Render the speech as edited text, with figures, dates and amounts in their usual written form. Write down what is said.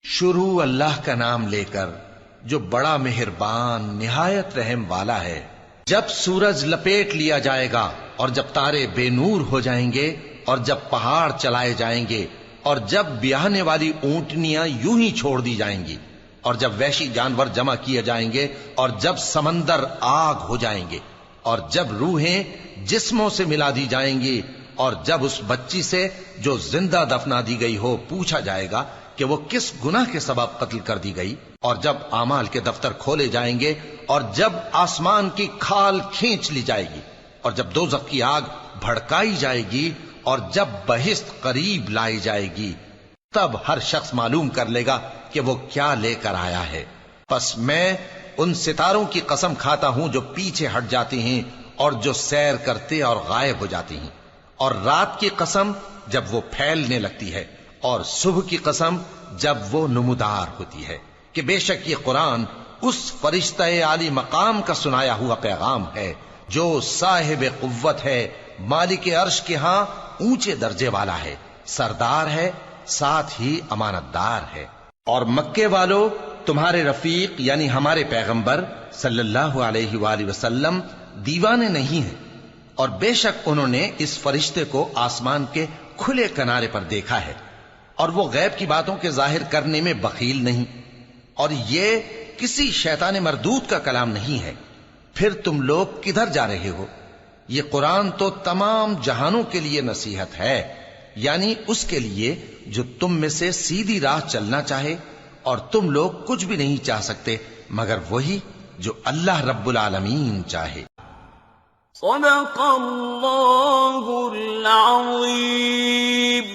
شروع اللہ کا نام لے کر جو بڑا مہربان نہایت رحم والا ہے۔ جب سورج لپیٹ لیا جائے گا اور جب تارے بے نور ہو جائیں گے اور جب پہاڑ چلائے جائیں گے اور جب بیاہنے والی اونٹنیاں یوں ہی چھوڑ دی جائیں گی اور جب وحشی جانور جمع کیے جائیں گے اور جب سمندر آگ ہو جائیں گے اور جب روحیں جسموں سے ملا دی جائیں گی اور جب اس بچی سے جو زندہ دفنا دی گئی ہو پوچھا جائے گا کہ وہ کس گناہ کے سبب قتل کر دی گئی، اور جب اعمال کے دفتر کھولے جائیں گے اور جب آسمان کی کھال کھینچ لی جائے گی اور جب دوزخ کی آگ بھڑکائی جائے گی اور جب بہشت قریب لائی جائے گی، تب ہر شخص معلوم کر لے گا کہ وہ کیا لے کر آیا ہے۔ پس میں ان ستاروں کی قسم کھاتا ہوں جو پیچھے ہٹ جاتی ہیں اور جو سیر کرتے اور غائب ہو جاتی ہیں، اور رات کی قسم جب وہ پھیلنے لگتی ہے، اور صبح کی قسم جب وہ نمودار ہوتی ہے، کہ بے شک یہ قرآن اس فرشتہ عالی مقام کا سنایا ہوا پیغام ہے جو صاحب قوت ہے، مالک عرش کے ہاں اونچے درجے والا ہے، سردار ہے، ساتھ ہی امانت دار ہے۔ اور مکے والو تمہارے رفیق یعنی ہمارے پیغمبر صلی اللہ علیہ وآلہ وسلم دیوانے نہیں ہیں، اور بے شک انہوں نے اس فرشتے کو آسمان کے کھلے کنارے پر دیکھا ہے، اور وہ غیب کی باتوں کے ظاہر کرنے میں بخیل نہیں، اور یہ کسی شیطان مردود کا کلام نہیں ہے۔ پھر تم لوگ کدھر جا رہے ہو؟ یہ قرآن تو تمام جہانوں کے لیے نصیحت ہے، یعنی اس کے لیے جو تم میں سے سیدھی راہ چلنا چاہے، اور تم لوگ کچھ بھی نہیں چاہ سکتے مگر وہی جو اللہ رب العالمین چاہے۔ صدق اللہ العظیم۔